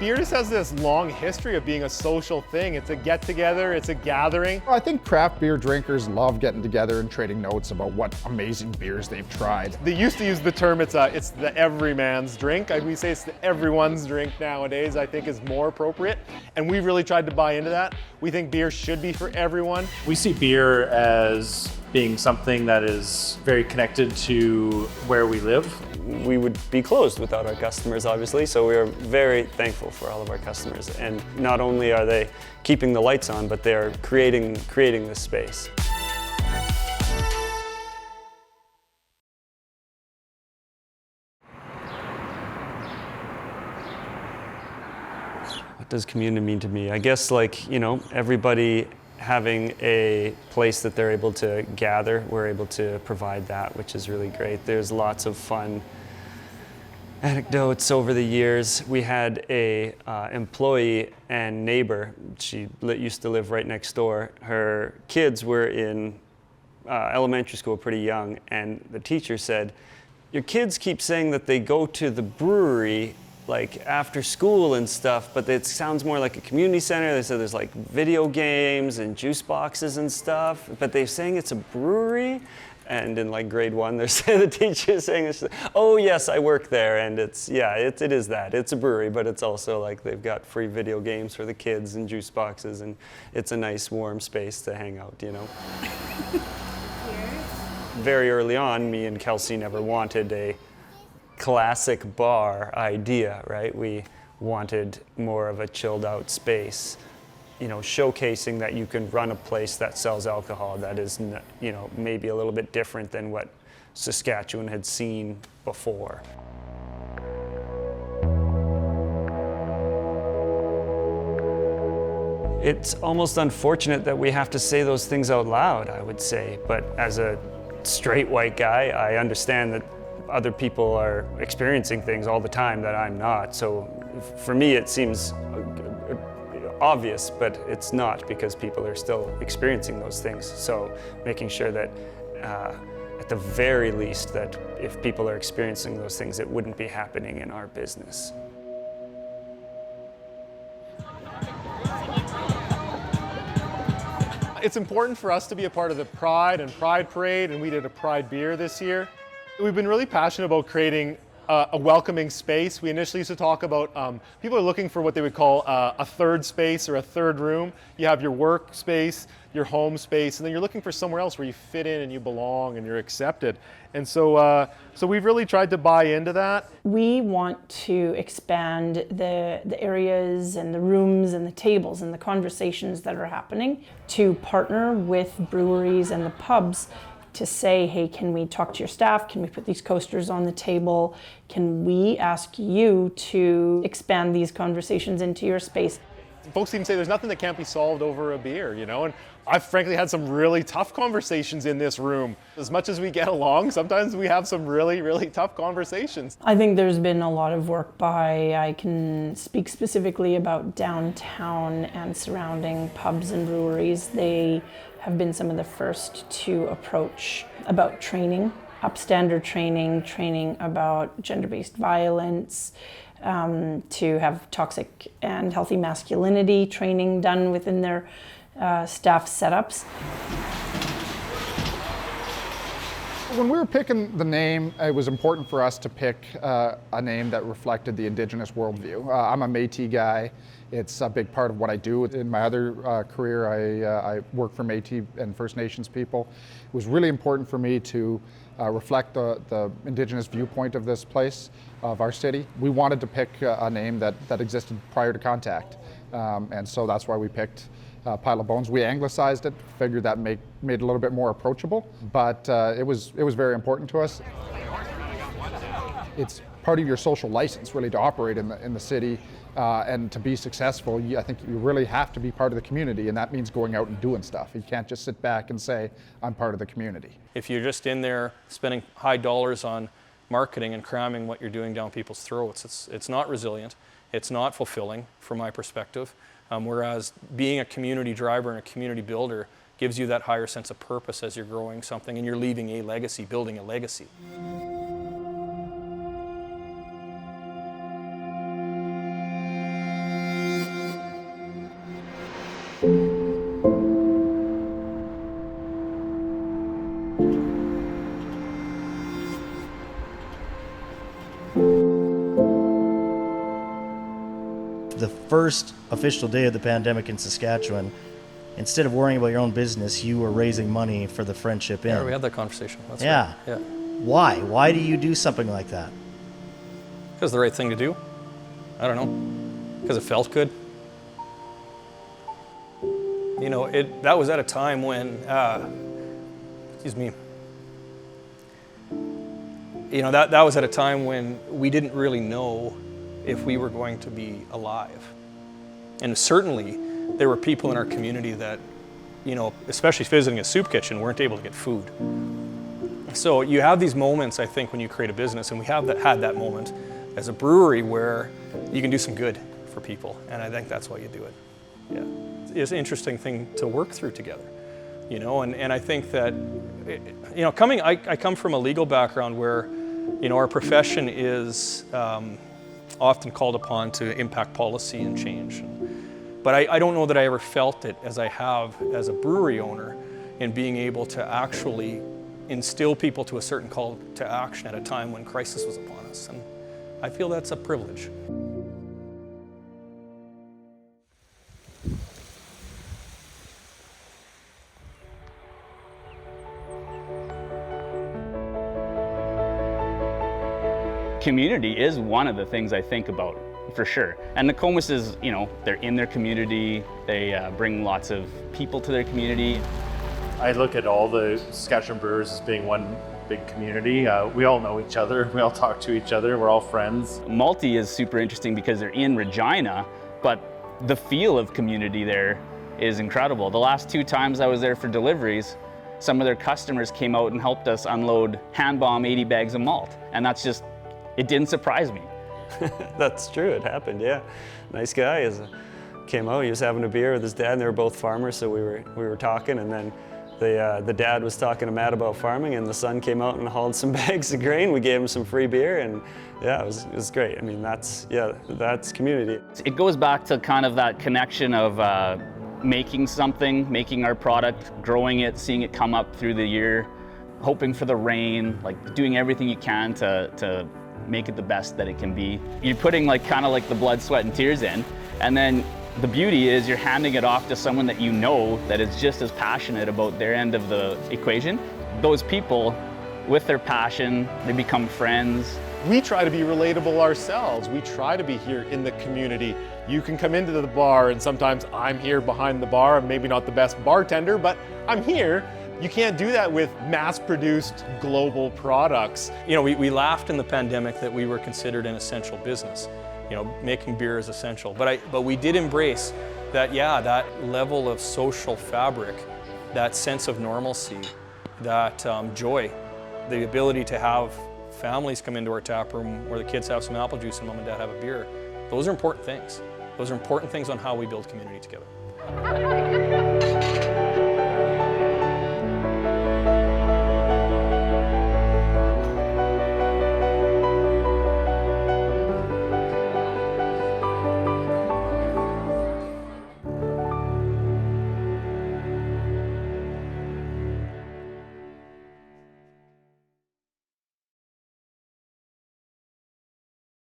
beer just has this long history of being a social thing. It's a get-together, it's a gathering. I think craft beer drinkers love getting together and trading notes about what amazing beers they've tried. They used to use the term, it's the everyman's drink. We say it's the everyone's drink nowadays, I think is more appropriate. And we've really tried to buy into that. We think beer should be for everyone. We see beer as being something that is very connected to where we live. We would be closed without our customers, obviously, so we are very thankful for all of our customers. And not only are they keeping the lights on, but they are creating this space. What does community mean to me? I guess, like, you know, everybody having a place that they're able to gather, we're able to provide that, which is really great. There's lots of fun anecdotes over the years. We had a employee and neighbor. She used to live right next door. Her kids were in elementary school, pretty young, and the teacher said, "Your kids keep saying that they go to the brewery like after school and stuff, but it sounds more like a community center." They said there's like video games and juice boxes and stuff, but they're saying it's a brewery. And in like grade 1, they're saying, the teacher's saying, "Oh yes, I work there," and it is that. It's a brewery, but it's also like they've got free video games for the kids and juice boxes, and it's a nice warm space to hang out, you know. Very early on, me and Kelsey never wanted a classic bar idea, right? We wanted more of a chilled out space, you know, showcasing that you can run a place that sells alcohol that is, you know, maybe a little bit different than what Saskatchewan had seen before. It's almost unfortunate that we have to say those things out loud, I would say, but as a straight white guy, I understand that other people are experiencing things all the time that I'm not. So for me, it seems obvious, but it's not, because people are still experiencing those things. So making sure that at the very least, that if people are experiencing those things, it wouldn't be happening in our business. It's important for us to be a part of the Pride and Pride Parade, and we did a Pride beer this year. We've been really passionate about creating a welcoming space. We initially used to talk about people are looking for what they would call a third space or a third room. You have your work space, your home space, and then you're looking for somewhere else where you fit in and you belong and you're accepted. And so we've really tried to buy into that. We want to expand the areas and the rooms and the tables and the conversations that are happening to partner with breweries and the pubs to say, hey, can we talk to your staff? Can we put these coasters on the table? Can we ask you to expand these conversations into your space? Folks even say there's nothing that can't be solved over a beer, you know, and I've frankly had some really tough conversations in this room. As much as we get along, sometimes we have some really, really tough conversations. I think there's been a lot of work I can speak specifically about downtown and surrounding pubs and breweries. They have been some of the first to approach about training, upstander training about gender-based violence, to have toxic and healthy masculinity training done within their staff setups. When we were picking the name, it was important for us to pick a name that reflected the Indigenous worldview. I'm a Métis guy. It's a big part of what I do. In my other career, I work for Métis and First Nations people. It was really important for me to reflect the Indigenous viewpoint of this place, of our city. We wanted to pick a name that existed prior to contact, and so that's why we picked Pile of Bones. We anglicized it, figured that made it a little bit more approachable, but it was very important to us. It's part of your social license, really, to operate in the city, and to be successful. I think you really have to be part of the community, and that means going out and doing stuff. You can't just sit back and say, I'm part of the community. If you're just in there spending high dollars on marketing and cramming what you're doing down people's throats, it's not resilient, it's not fulfilling from my perspective. Whereas being a community driver and a community builder gives you that higher sense of purpose as you're growing something and you're leaving a legacy, building a legacy. the first official day of the pandemic in Saskatchewan, instead of worrying about your own business, you were raising money for the Friendship Inn. Yeah, we had that conversation. That's Yeah. right. Yeah. Why? Why do you do something like that? Because the right thing to do. I don't know. Because it felt good. You know, that was at a time when, excuse me. You know, that was at a time when we didn't really know if we were going to be alive. And certainly there were people in our community that, you know, especially visiting a soup kitchen, weren't able to get food. So you have these moments, I think, when you create a business, and we have had that moment as a brewery where you can do some good for people, and I think that's why you do it. Yeah, it's an interesting thing to work through together, you know, and I think that, you know, I come from a legal background where, you know, our profession is often called upon to impact policy and change. But I don't know that I ever felt it as I have as a brewery owner in being able to actually instill people to a certain call to action at a time when crisis was upon us. And I feel that's a privilege. Community is one of the things I think about, for sure. And Nokomis is, you know, they're in their community, they bring lots of people to their community. I look at all the Saskatchewan brewers as being one big community. We all know each other, we all talk to each other, we're all friends. Malty is super interesting because they're in Regina, but the feel of community there is incredible. The last 2 times I was there for deliveries, some of their customers came out and helped us unload hand bomb 80 bags of malt. And that's just, it didn't surprise me. That's true, it happened, yeah. Nice guy. Came out, he was having a beer with his dad, and they were both farmers, so we were talking, and then the dad was talking to Matt about farming, and the son came out and hauled some bags of grain. We gave him some free beer, and yeah, it was great. I mean, that's community. It goes back to kind of that connection of making something, making our product, growing it, seeing it come up through the year, hoping for the rain, like doing everything you can to make it the best that it can be. You're putting kind of the blood, sweat, and tears in, and then the beauty is you're handing it off to someone that you know that is just as passionate about their end of the equation. Those people, with their passion, they become friends. We try to be relatable ourselves. We try to be here in the community. You can come into the bar, and sometimes I'm here behind the bar. I'm maybe not the best bartender, but I'm here. You can't do that with mass-produced global products. You know, we laughed in the pandemic that we were considered an essential business. You know, making beer is essential. But we did embrace that, yeah, that level of social fabric, that sense of normalcy, that joy, the ability to have families come into our tap room where the kids have some apple juice and mom and dad have a beer. Those are important things. Those are important things on how we build community together.